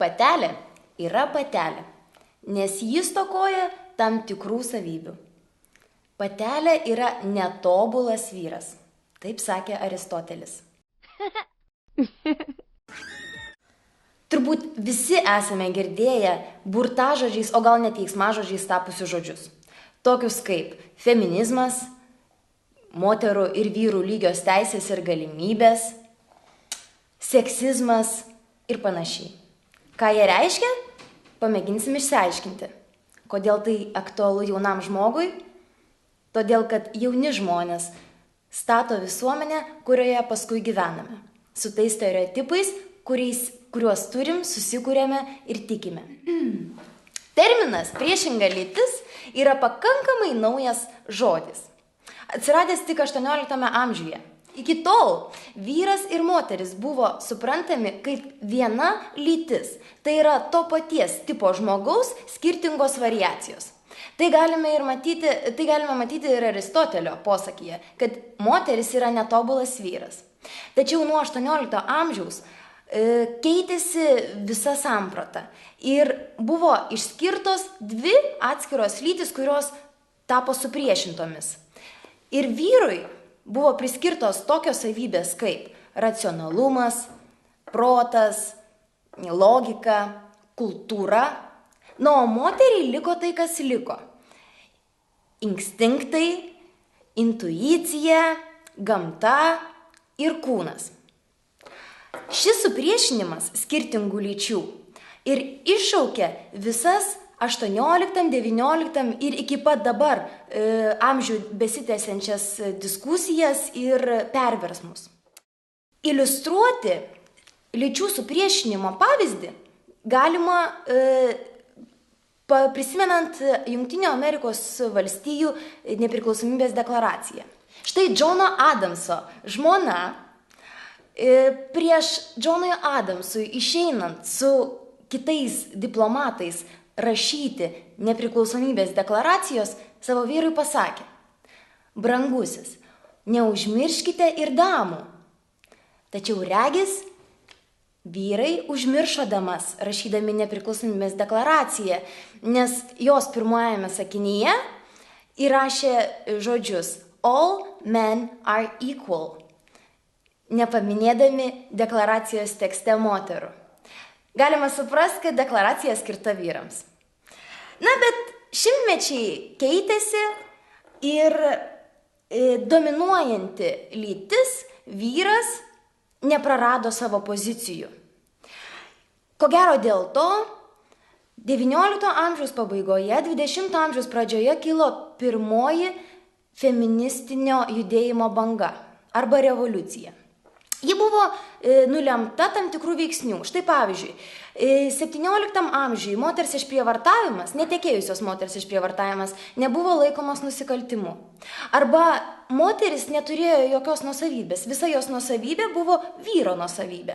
Patelė yra patelė, nes jis stokoja tam tikrų savybių. Patelė yra netobulas vyras, taip sakė Aristotelis. Turbūt visi esame girdėję burtažodžiais, o gal net keiksmažodžiais tapusius žodžius. Tokius kaip feminizmas, moterų ir vyrų lygios teisės ir galimybės, seksizmas ir panašiai. Ką jie reiškia? Pamėginsim išsiaiškinti. Kodėl tai aktualu jaunam žmogui? Todėl, kad jauni žmonės stato visuomenę, kurioje paskui gyvename. Su tais stereotipais, kuriuos turim, susikūrėme ir tikime. Terminas priešinga lytis yra pakankamai naujas žodis. Atsiradęs tik 18 amžiuje. Iki tol vyras ir moteris buvo suprantami kaip viena lytis. Tai yra to paties tipo žmogaus skirtingos variacijos. Tai galime matyti ir Aristotelio posakyje, kad moteris yra netobulas vyras. Tačiau nuo 18 amžiaus keitėsi visa samprata ir buvo išskirtos dvi atskiros lytis, kurios tapo supriešintomis. Ir vyrui buvo priskirtos tokios savybės kaip racionalumas, protas, logika, kultūra, o moteriai liko tai, kas liko. Instinktai, intuicija, gamta ir kūnas. Šis supriešinimas skirtingų lyčių ir iššaukė visas 18, 19 ir iki pat dabar amžių besitęsiančias diskusijas ir perversmus. Iliustruoti lyčių supriešinimo pavyzdį galima prisimenant Jungtinių Amerikos valstijų nepriklausomybės deklaraciją. Štai Džono Adamso žmona prieš Džonui Adamsui išeinant su kitais diplomatais rašyti nepriklausomybės deklaracijos, savo vyrui pasakė: brangusis, neužmirškite ir damų. Tačiau regis, vyrai užmiršo damas, rašydami nepriklausomybės deklaraciją, nes jos pirmajame sakinyje įrašė žodžius all men are equal, nepaminėdami deklaracijos tekste moterų. Galima suprasti, kad deklaracija skirta vyrams. Bet šimtmečiai keitėsi ir dominuojanti lytis, vyras, neprarado savo pozicijų. Ko gero dėl to, XIX amžiaus pabaigoje, XX amžiaus pradžioje kilo pirmoji feministinio judėjimo banga arba revoliucija. Ji buvo nulemta tam tikrų veiksnių. Štai pavyzdžiui, XVII amžiuje moters išprievartavimas, netekėjusios moters išprievartavimas, nebuvo laikomas nusikaltimu. Arba moteris neturėjo jokios nuosavybės, visa jos nuosavybė buvo vyro nuosavybė.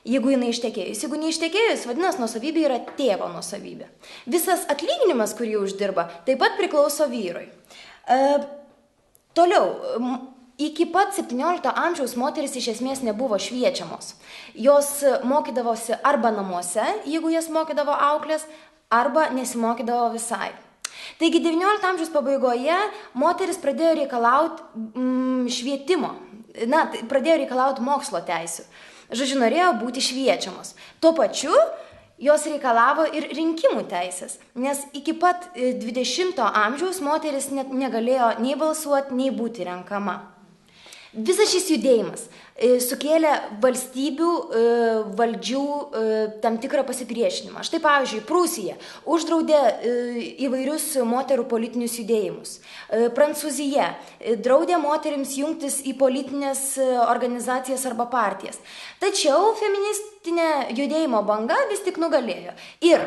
Jeigu jinai ištekėjus, jeigu neištekėjus, vadinasi, nuosavybė yra tėvo nuosavybė. Visas atlyginimas, kurį uždirba, taip pat priklauso vyrui. Toliau, iki pat 17 amžiaus moteris iš esmės nebuvo šviečiamos. Jos mokydavosi arba namuose, jeigu jas mokydavo auklės, arba nesimokydavo visai. Taigi 19 amžiaus pabaigoje moteris pradėjo reikalauti švietimo, pradėjo reikalauti mokslo teisių. Žodžiu, norėjo būti šviečiamos. Tuo pačiu jos reikalavo ir rinkimų teisės, nes iki pat 20 amžiaus moteris negalėjo nei balsuoti, nei būti renkama. Visas šis judėjimas sukėlė valstybių valdžių tam tikrą pasipriešinimą. Štai pavyzdžiui, Prūsija uždraudė įvairius moterų politinius judėjimus. Prancūzija draudė moterims jungtis į politinės organizacijas arba partijas. Tačiau feministinė judėjimo banga vis tik nugalėjo. Ir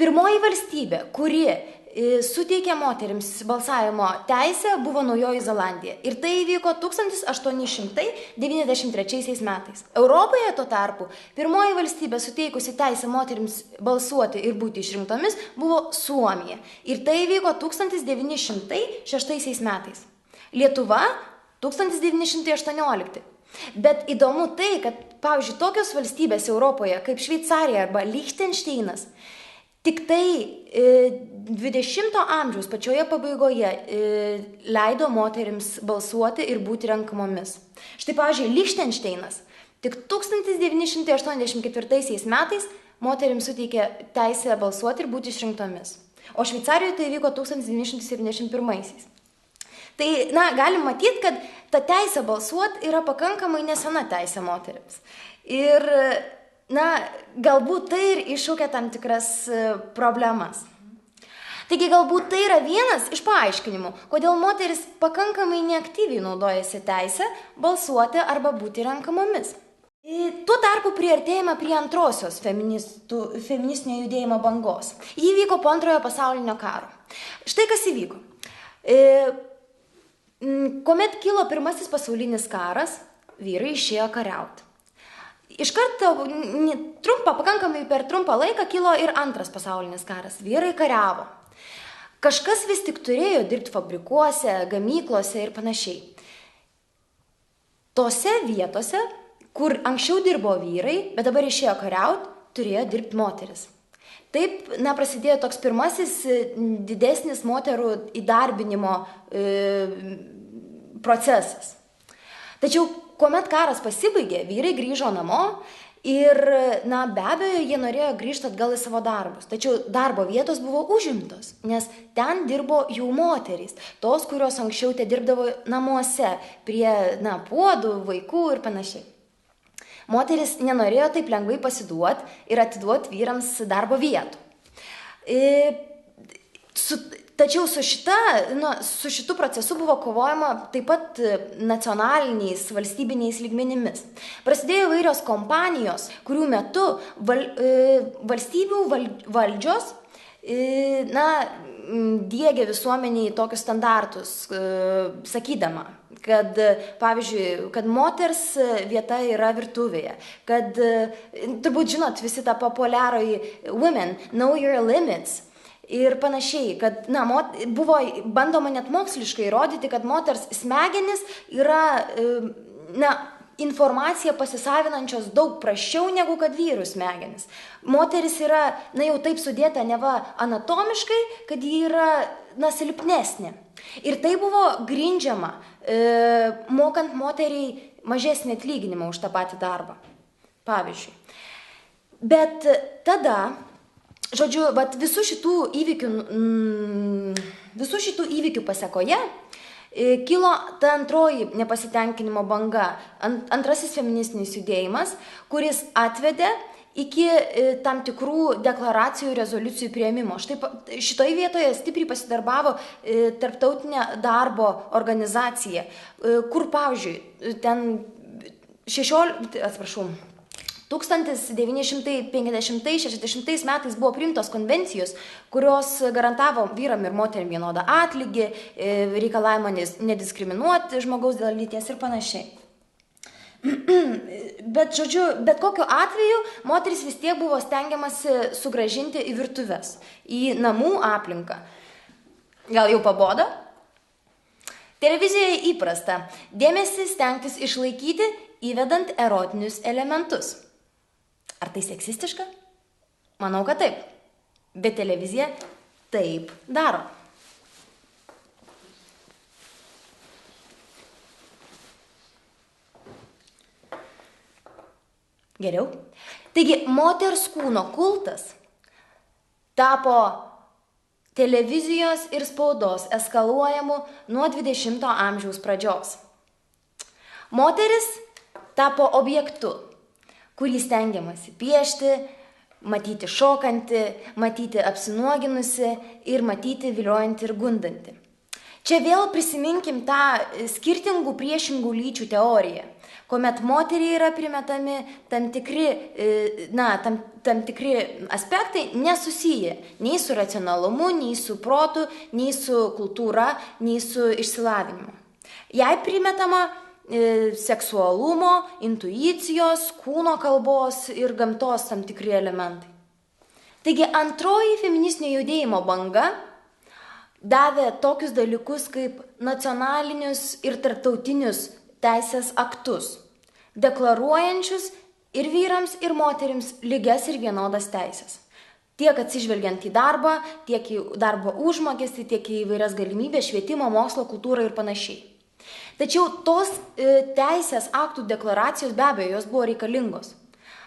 pirmoji valstybė, kuri suteikė moterims balsavimo teisę, buvo Naujoji Zelandija. Ir tai įvyko 1893 metais. Europoje tuo tarpu pirmoji valstybė suteikusi teisę moterims balsuoti ir būti išrinktomis buvo Suomija. Ir tai įvyko 1906 metais. Lietuva 1918. Bet įdomu tai, kad, pavyzdžiui, tokios valstybės Europoje kaip Šveicarija arba Lichtensteinas tik tai 20 amžiaus pačioje pabaigoje leido moterims balsuoti ir būti renkamomis. Štai, pavyzdžiui, Lichtensteinas tik 1984 metais moterims suteikė teisę balsuoti ir būti išrinktomis. O Šveicarijoje tai vyko 1971. Tai, galim matyti, kad ta teisė balsuoti yra pakankamai nesena teisė moterims. Ir, galbūt tai ir iššaukia tam tikras problemas. Taigi, galbūt tai yra vienas iš paaiškinimų, kodėl moteris pakankamai neaktyviai naudojasi teisę balsuoti arba būti renkamomis. Tuo tarpu priartėjame prie antrosios feministinio judėjimo bangos. Ji vyko po Antrojo pasaulinio karo. Štai kas įvyko. Kuomet kilo Pirmasis pasaulinis karas, vyrai išėjo kariauti. Iš karto, pakankamai per trumpą laiką kilo ir Antras pasaulinis karas. Vyrai kariavo. Kažkas vis tik turėjo dirbti fabrikuose, gamyklose ir panašiai. Tose vietose, kur anksčiau dirbo vyrai, bet dabar išėjo kariauti, turėjo dirbti moteris. Taip, prasidėjo toks pirmasis didesnis moterų įdarbinimo procesas. Tačiau, kuomet karas pasibaigė, vyrai grįžo namo ir, be abejo, jie norėjo grįžti atgal į savo darbus. Tačiau darbo vietos buvo užimtos, nes ten dirbo jų moterys, tos, kurios anksčiau te dirbdavo namuose, prie, puodų, vaikų ir panašiai. Moteris nenorėjo taip lengvai pasiduoti ir atiduoti vyrams darbo vietų. Tačiau su šitu procesu buvo kovojama taip pat nacionaliniais, valstybiniais lygmenimis. Prasidėjo įvairios kompanijos, kurių metu valstybių valdžios diegė visuomeniai tokius standartus, sakydama, kad, pavyzdžiui, kad moters vieta yra virtuvėje, kad, turbūt žinot, visi tą populiarųjį women, know your limits ir panašiai, kad, buvo bandoma net moksliškai įrodyti, kad moters smegenys yra, informaciją pasisavinančios daug prasčiau negu kad vyrų smegenys. Moteris yra, jau taip sudėta neva anatomiškai, kad ji yra, silpnesnė. Ir tai buvo grindžiama, mokant moteriai mažesnį atlyginimą už tą patį darbą. Pavyzdžiui. Bet tada, žodžiu, visų šitų įvykių pasekoje kilo ta antroji nepasitenkinimo banga, antrasis feministinis judėjimas, kuris atvedė iki tam tikrų deklaracijų, rezoliucijų priėmimo. Štai šitoje vietoje stipriai pasidarbavo Tarptautinė darbo organizacija, kur, pavyzdžiui, ten 1950-60 metais buvo priimtos konvencijos, kurios garantavo vyram ir moteriam vienodą atlygį, reikalavimą nediskriminuoti žmogaus dėl lyties ir panašiai. Bet, žodžiu, bet kokiu atveju moteris vis tiek buvo stengiamasi sugrąžinti į virtuves, į namų aplinką. Gal jau pabodo? Televizijoje įprasta dėmesį stengtis išlaikyti, įvedant erotinius elementus. Ar tai seksistiška? Manau, kad taip. Bet televizija taip daro. Geriau. Taigi, moters kūno kultas tapo televizijos ir spaudos eskaluojamu nuo 20 amžiaus pradžios. Moteris tapo objektu, kurį stengiamasi piešti, matyti šokantį, matyti apsinuoginusi ir matyti viliojantį ir gundantį. Čia vėl prisiminkim tą skirtingų priešingų lyčių teoriją, kuomet moteriai yra primetami tam tikri aspektai nesusiję nei su racionalumu, nei su protu, nei su kultūra, nei su išsilavinimu. Jai primetama seksualumo, intuicijos, kūno kalbos ir gamtos tam tikri elementai. Taigi antroji feministinio judėjimo banga davė tokius dalykus kaip nacionalinius ir tarptautinius teisės aktus, deklaruojančius ir vyrams, ir moterims lygias ir vienodas teisės. Tiek atsižvelgiant į darbą, tiek į darbo užmokestį, tiek į įvairias galimybės, švietimo, mokslo, kultūrą ir panašiai. Tačiau tos teisės aktų deklaracijos be abejo jos buvo reikalingos,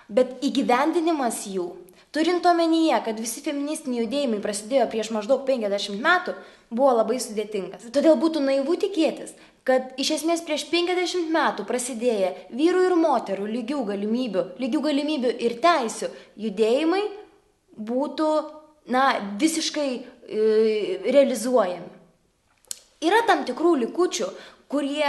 bet įgyvendinimas jų, turint omenyje, kad visi feministiniai judėjimai prasidėjo prieš maždaug 50 metų, buvo labai sudėtingas. Todėl būtų naivu tikėtis, kad iš esmės prieš 50 metų prasidėję vyrų ir moterų lygių galimybių ir teisių judėjimai būtų visiškai realizuojami. Yra tam tikrų likučių, kurie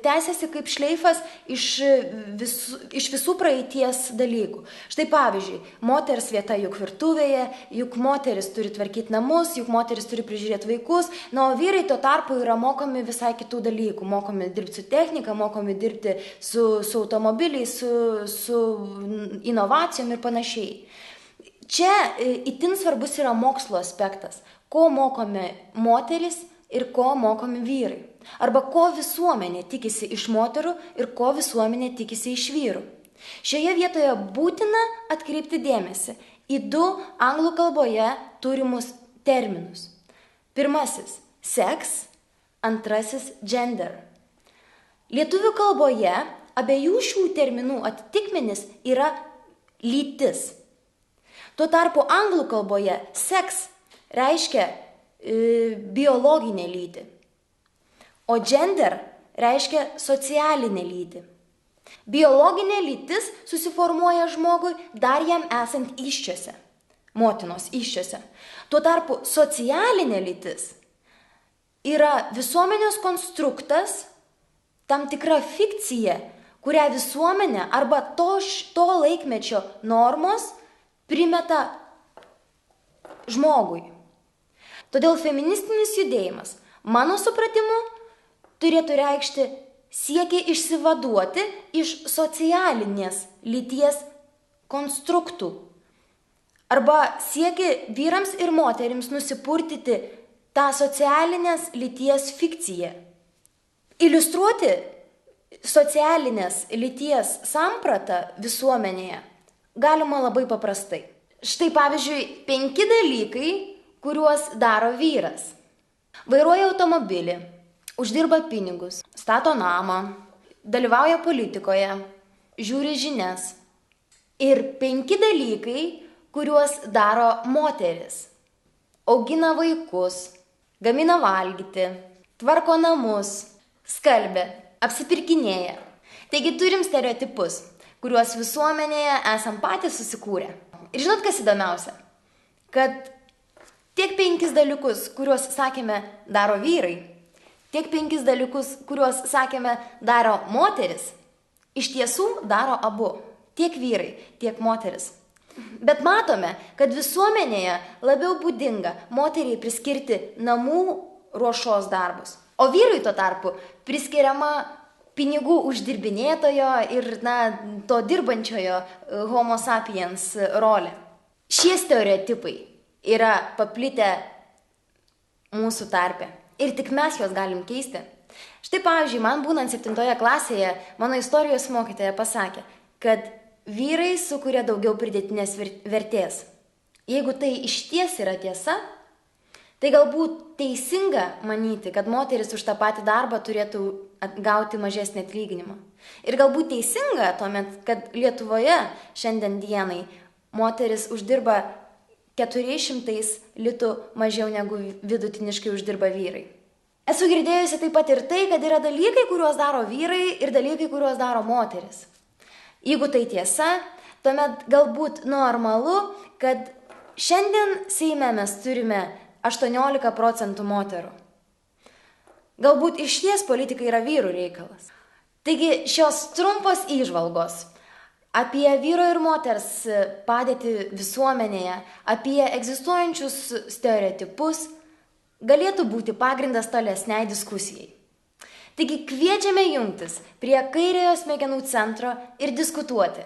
tęsiasi kaip šleifas iš visų praeities dalykų. Štai pavyzdžiui, moters vieta juk virtuvėje, juk moteris turi tvarkyti namus, juk moteris turi prižiūrėti vaikus, o vyrai tuo tarpu yra mokomi visai kitų dalykų. Mokomi dirbti su technika, mokomi dirbti su automobiliais, su inovacijom ir panašiai. Čia itin svarbus yra mokslo aspektas, ko mokomi moteris ir ko mokomi vyrai. Arba ko visuomenė tikisi iš moterų ir ko visuomenė tikisi iš vyrų. Šioje vietoje būtina atkreipti dėmesį į 2 anglų kalboje turimus terminus. Pirmasis – sex, antrasis – gender. Lietuvių kalboje abiejų šių terminų atitikmenis yra lytis. Tuo tarpu anglų kalboje sex reiškia biologinę lytį, o gender reiškia socialinę lytį. Biologinė lytis susiformuoja žmogui dar jam esant įsčiose, motinos įsčiose. Tuo tarpu socialinė lytis yra visuomenės konstruktas, tam tikra fikcija, kurią visuomenė arba to laikmečio normos primeta žmogui. Todėl feministinis judėjimas, mano supratimu, turėtų reikšti siekį išsivaduoti iš socialinės lyties konstruktų arba siekį vyrams ir moterims nusipurtyti tą socialinės lyties fikciją. Iliustruoti socialinės lyties sampratą visuomenėje galima labai paprastai. Štai pavyzdžiui, 5 dalykai, kuriuos daro vyras. Vairuoja automobilį, uždirba pinigus, stato namą, dalyvauja politikoje, žiūri žinias. Ir 5 dalykai, kuriuos daro moteris. Augina vaikus, gamina valgyti, tvarko namus, skalbia, apsipirkinėja. Taigi turim stereotipus, kuriuos visuomenėje esam patys susikūrę. Ir žinot, kas įdomiausia? Kad tiek 5 dalykus, kuriuos sakėme daro vyrai, tiek 5 dalykus, kuriuos sakėme daro moteris, iš tiesų daro abu. Tiek vyrai, tiek moteris. Bet matome, kad visuomenėje labiau būdinga moteriai priskirti namų ruošos darbus. O vyrui tuo tarpu priskiriama pinigų uždirbinėtojo ir to dirbančiojo homo sapiens rolė. Šie stereotipai yra paplitę mūsų tarpe ir tik mes juos galim keisti. Štai pavyzdžiui, man būnant 7 klasėje, mano istorijos mokytoja pasakė, kad vyrai sukuria daugiau pridėtinės vertės. Jeigu tai išties yra tiesa, tai galbūt teisinga manyti, kad moteris už tą patį darbą turėtų gauti mažesnį atlyginimą. Ir galbūt teisinga tuomet, kad Lietuvoje šiandien dienai moteris uždirba 400 litų mažiau negu vidutiniškai uždirba vyrai. Esu girdėjusi taip pat ir tai, kad yra dalykai, kuriuos daro vyrai ir dalykai, kuriuos daro moteris. Jeigu tai tiesa, tuomet galbūt normalu, kad šiandien Seime mes turime 18% moterų. Galbūt išties politika yra vyrų reikalas. Taigi šios trumpos įžvalgos apie vyro ir moters padėtį visuomenėje, apie egzistuojančius stereotipus galėtų būti pagrindas tolesniai diskusijai. Taigi kviečiame jungtis prie kairiojo smegenų centro ir diskutuoti.